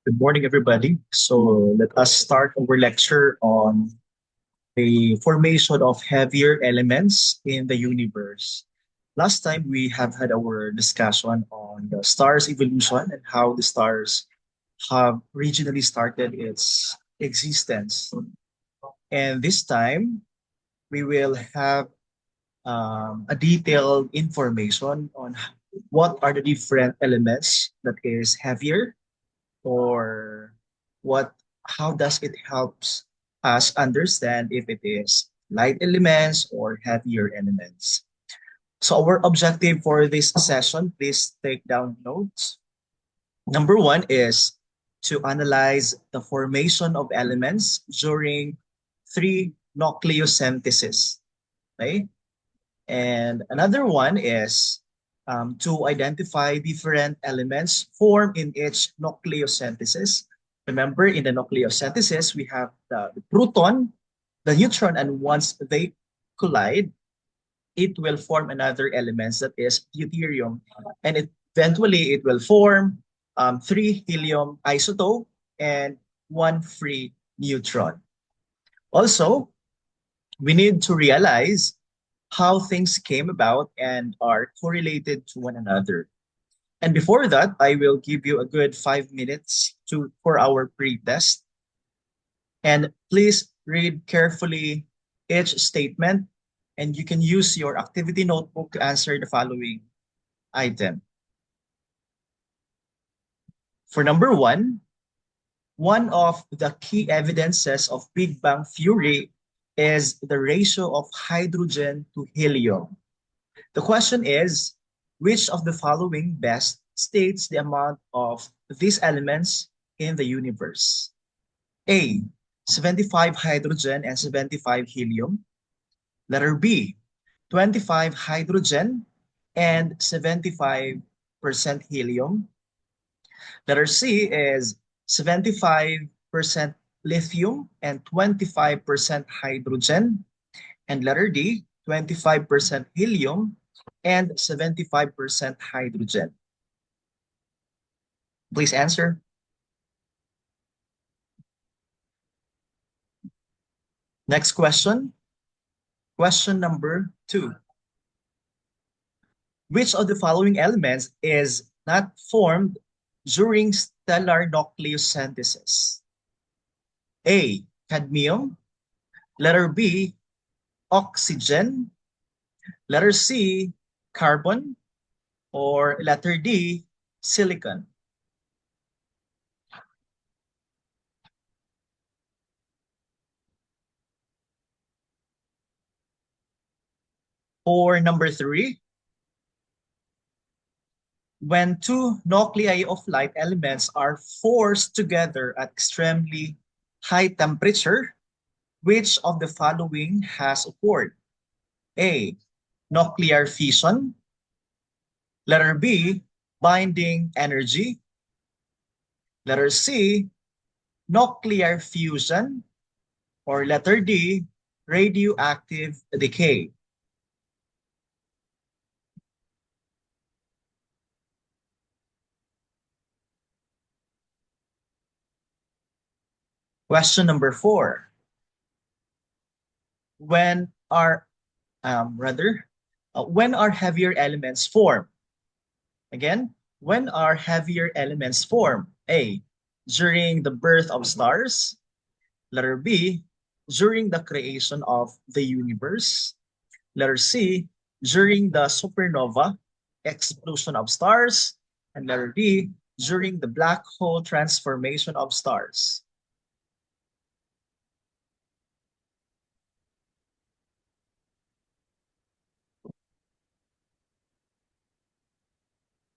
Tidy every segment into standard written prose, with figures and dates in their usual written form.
Good morning, everybody. So let us start our lecture on the formation of heavier elements in the universe. Last time we have had our discussion on the stars' evolution and how the stars have originally started its existence. And this time we will have a detailed information on what are the different elements that is heavier or what how does it helps us understand if it is light elements or heavier elements. So our objective for this session, please take down notes. Number one is to analyze the formation of elements during three nucleosynthesis. Okay? And another one is to identify different elements formed in each nucleosynthesis. Remember, in the nucleosynthesis, we have the proton, the neutron, and once they collide, it will form another element that is deuterium. And eventually, it will form three helium isotope and one free neutron. Also, we need to realize how things came about and are correlated to one another. And before that, I will give you a good 5 minutes for our pre-test. And please read carefully each statement, and you can use your activity notebook to answer the following item. For number one of the key evidences of Big Bang theory is the ratio of hydrogen to helium. The question is, which of the following best states the amount of these elements in the universe? A, 75 hydrogen and 75 helium. Letter B, 25 hydrogen and 75% helium. Letter C is 75% lithium and 25% hydrogen. And letter D, 25% helium and 75% hydrogen. Please answer. Next question. Question number 2. Which of the following elements is not formed during stellar nucleosynthesis? A, cadmium. Letter B, oxygen. Letter C, carbon. Or letter D, silicon. For number 3, when two nuclei of light elements are forced together at extremely high temperature, which of the following has occurred? A, nuclear fission. Letter B, binding energy. Letter C, nuclear fusion. Or letter D, radioactive decay. Question number 4. When are when are heavier elements formed? Again, when are heavier elements formed? A, during the birth of stars. Letter B, during the creation of the universe. Letter C, during the supernova explosion of stars. And letter D, during the black hole transformation of stars.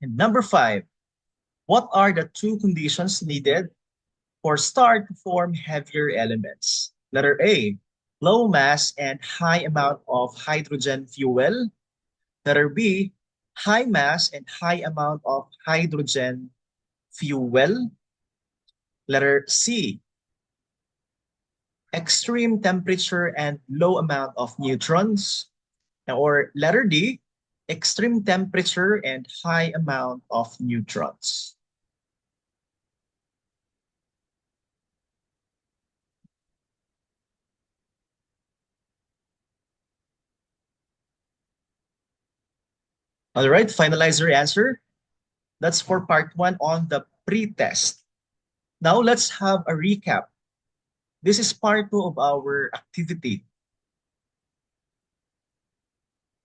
And number 5, what are the two conditions needed for star to form heavier elements? Letter A, low mass and high amount of hydrogen fuel. Letter B, high mass and high amount of hydrogen fuel. Letter C, extreme temperature and low amount of neutrons. Or letter D, extreme temperature and high amount of neutrons. All right, finalize your answer. That's for part one on the pre-test. Now let's have a recap. This is part two of our activity.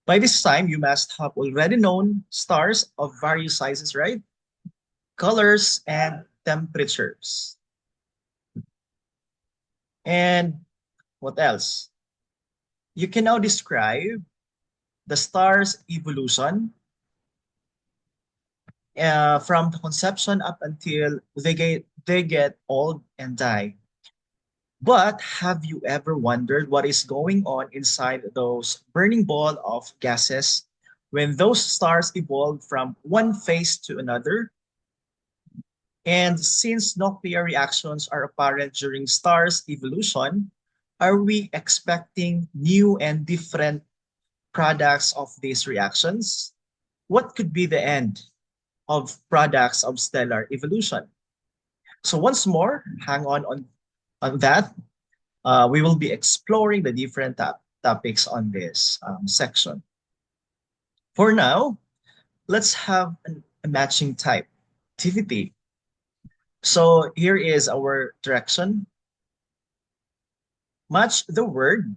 By this time, you must have already known stars of various sizes, right? Colors and temperatures. And what else? You can now describe the star's evolution from the conception up until they get old and die. But have you ever wondered what is going on inside those burning ball of gases when those stars evolve from one phase to another? And since nuclear reactions are apparent during stars' evolution, are we expecting new and different products of these reactions? What could be the end of products of stellar evolution? So once more, hang on that. We will be exploring the different topics on this section. For now, let's have a matching type activity. So here is our direction. Match the word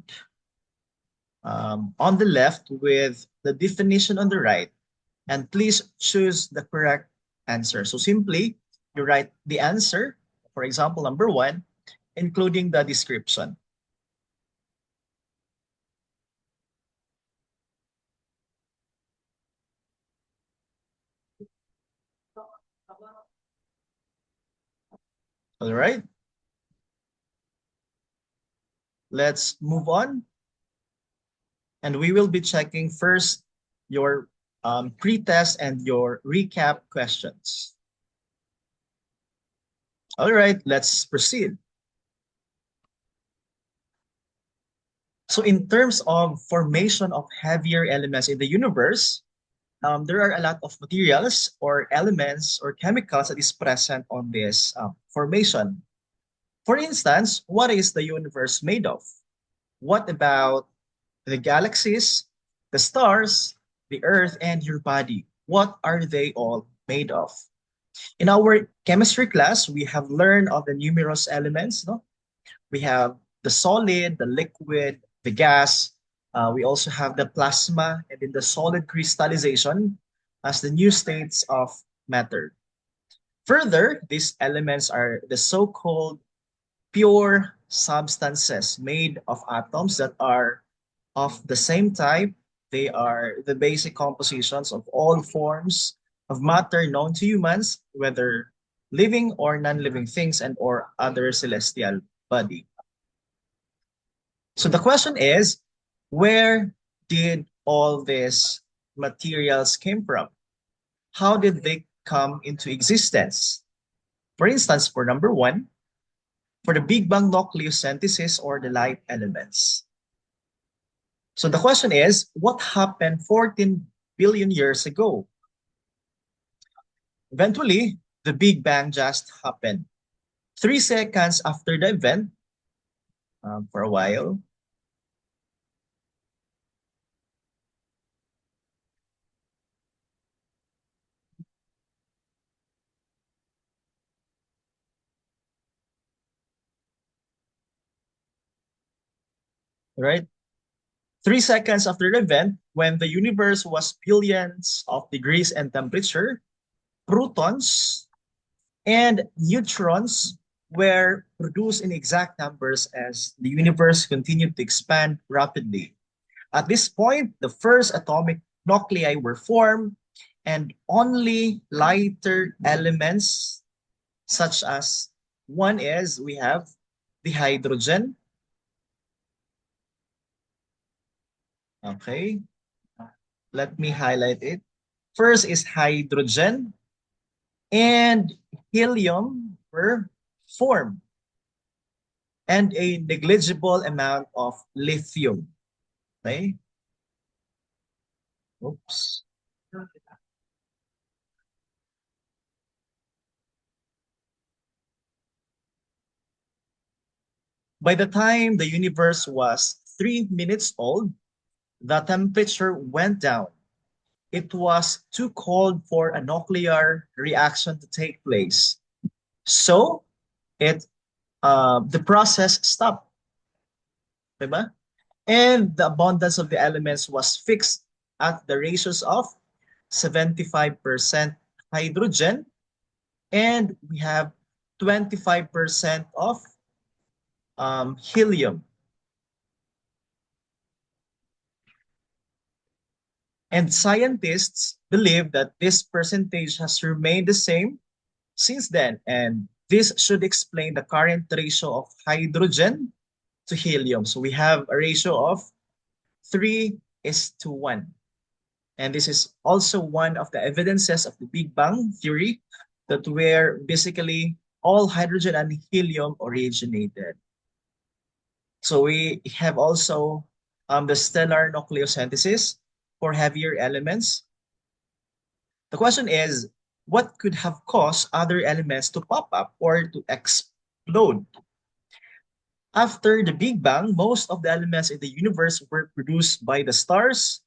on the left with the definition on the right, and please choose the correct answer. So simply, you write the answer, for example, number one, including the description. All right, let's move on. And we will be checking first your pre-test and your recap questions. All right, let's proceed. So in terms of formation of heavier elements in the universe, there are a lot of materials or elements or chemicals that is present on this formation. For instance, what is the universe made of? What about the galaxies, the stars, the earth, and your body? What are they all made of? In our chemistry class, we have learned of the numerous elements. No? We have the solid, the liquid, the gas. We also have the plasma and then the solid crystallization as the new states of matter. Further, these elements are the so-called pure substances made of atoms that are of the same type. They are the basic compositions of all forms of matter known to humans, whether living or non-living things and or other celestial body. So the question is, where did all these materials came from? How did they come into existence? For instance, for number one, for the Big Bang nucleosynthesis or the light elements. So the question is, what happened 14 billion years ago? Eventually, the Big Bang just happened. 3 seconds after the event, for a while, right? 3 seconds after the event, when the universe was billions of degrees in temperature, protons and neutrons were produced in exact numbers as the universe continued to expand rapidly. At this point, the first atomic nuclei were formed, and only lighter elements, such as one is we have the hydrogen. Okay, let me highlight it. First is hydrogen and helium were formed, and a negligible amount of lithium. Okay. Oops. By the time the universe was 3 minutes old, the temperature went down. it was too cold for a nuclear reaction to take place. So it the process stopped. Diba? And the abundance of the elements was fixed at the ratios of 75% hydrogen, and we have 25% of helium. And scientists believe that this percentage has remained the same since then, and this should explain the current ratio of hydrogen to helium. So we have a ratio of 3:1. And this is also one of the evidences of the Big Bang theory, that where basically all hydrogen and helium originated. So we have also the stellar nucleosynthesis for heavier elements. The question is, what could have caused other elements to pop up or to explode? After the Big Bang, most of the elements in the universe were produced by the stars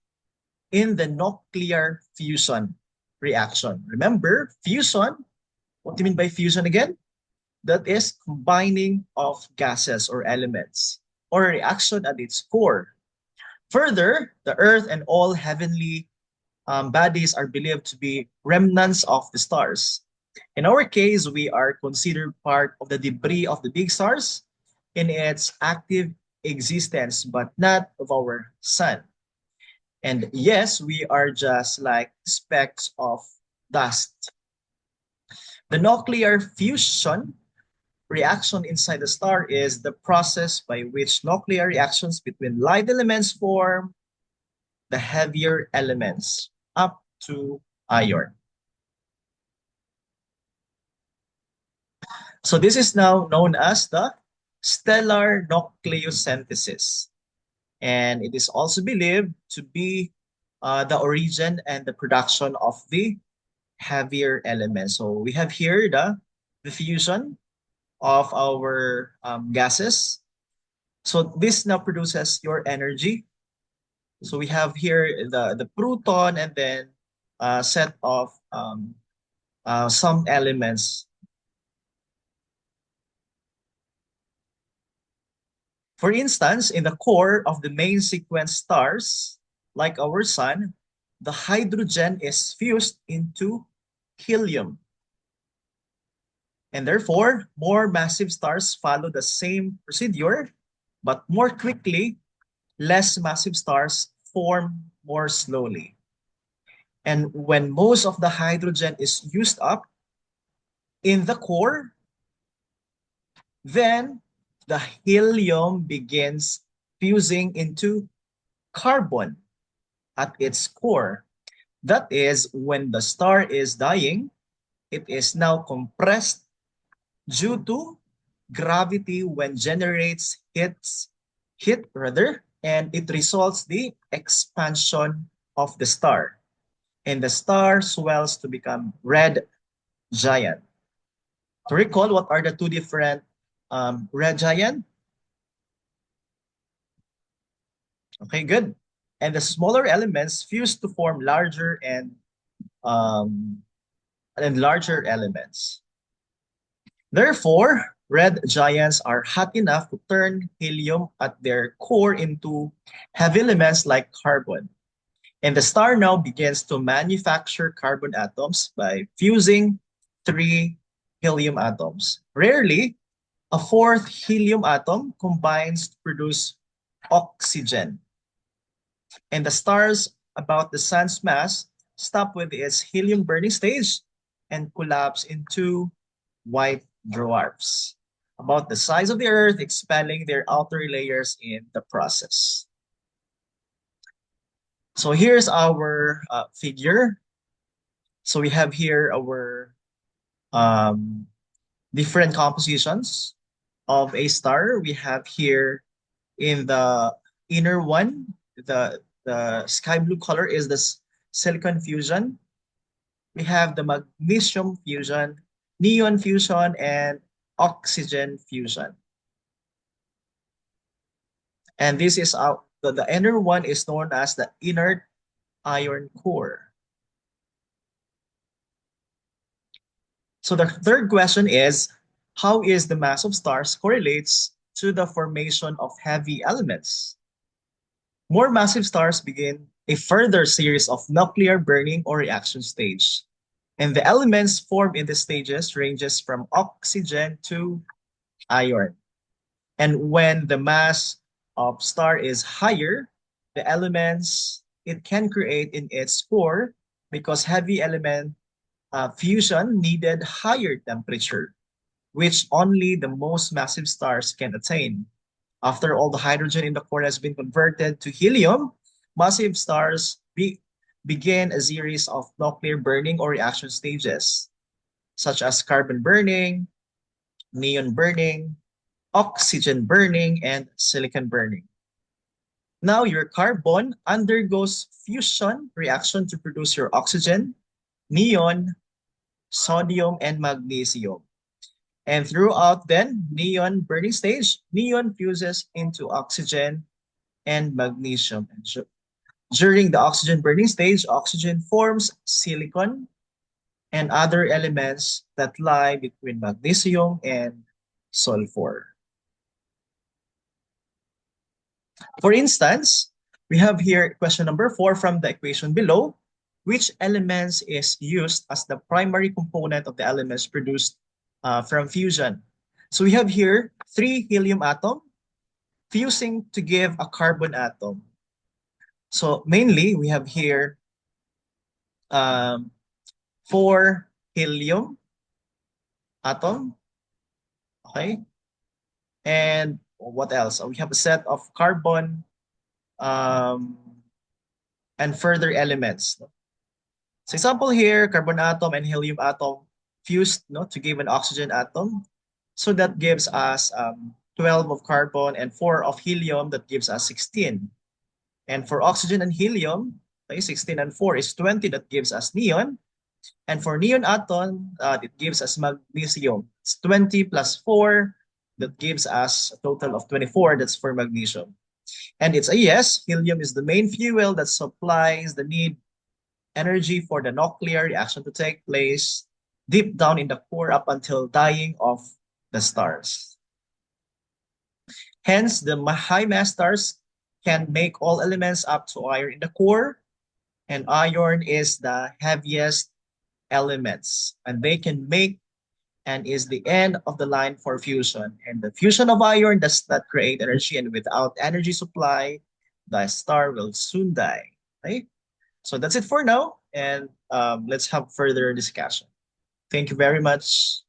in the nuclear fusion reaction. Remember, fusion, what do you mean by fusion again? That is combining of gases or elements, or a reaction at its core. Further, the Earth and all heavenly bodies are believed to be remnants of the stars. In our case, we are considered part of the debris of the big stars in its active existence, but not of our sun. And yes, we are just like specks of dust. The nuclear fusion reaction inside the star is the process by which nuclear reactions between light elements form the heavier elements up to iron. So this is now known as the stellar nucleosynthesis. And it is also believed to be the origin and the production of the heavier elements. So we have here the fusion of our gases. So this now produces your energy. So we have here the proton and then a set of some elements. For instance, in the core of the main sequence stars, like our sun, the hydrogen is fused into helium. And therefore, more massive stars follow the same procedure, but more quickly, less massive stars form more slowly. And when most of the hydrogen is used up in the core, then the helium begins fusing into carbon at its core. That is, when the star is dying, it is now compressed due to gravity when generates heat rather, and it results the expansion of the star. And the star swells to become red giant. To recall, what are the two different red giant? Okay, good. And the smaller elements fuse to form larger um, and larger elements. Therefore, red giants are hot enough to turn helium at their core into heavy elements like carbon. And the star now begins to manufacture carbon atoms by fusing three helium atoms. Rarely, a fourth helium atom combines to produce oxygen. And the stars about the sun's mass stop with its helium burning stage and collapse into white dwarfs, about the size of the Earth, expelling their outer layers in the process. So here's our figure. So we have here our um, different compositions of a star. We have here in the inner one, the sky blue color is the silicon fusion. We have the magnesium fusion, neon fusion, and oxygen fusion. And this is the inner one is known as the inert iron core. So the third question is, how is the mass of stars correlates to the formation of heavy elements? More massive stars begin a further series of nuclear burning or reaction stage. And the elements formed in the stages ranges from oxygen to iron. And when the mass of star is higher, the elements it can create in its core because heavy element fusion needed higher temperature, which only the most massive stars can attain. After all the hydrogen in the core has been converted to helium, massive stars begin a series of nuclear burning or reaction stages, such as carbon burning, neon burning, oxygen burning, and silicon burning. Now your carbon undergoes fusion reaction to produce your oxygen, neon, sodium, and magnesium. And throughout then neon burning stage, neon fuses into oxygen and magnesium. And during the oxygen burning stage, oxygen forms silicon and other elements that lie between magnesium and sulfur. For instance, we have here question number 4 from the equation below. Which elements is used as the primary component of the elements produced from fusion? So we have here 3 helium atom fusing to give a carbon atom. So mainly we have here um, 4 helium atom, okay? And what else? We have a set of carbon um, and further elements. So example here, carbon atom and helium atom fused to give an oxygen atom. So that gives us 12 of carbon and 4 of helium, that gives us 16. And for oxygen and helium, okay, 16 and 4 is 20, that gives us neon. And for neon atom, it gives us magnesium. It's 20 plus 4, that gives us a total of 24, that's for magnesium. And it's a yes, helium is the main fuel that supplies the need energy for the nuclear reaction to take place deep down in the core up until dying of the stars. Hence, the high mass stars can make all elements up to iron in the core, and iron is the heaviest elements, and they can make and is the end of the line for fusion. And the fusion of iron does not create energy, and without energy supply, the star will soon die. Okay? So that's it for now, and let's have further discussion. Thank you very much.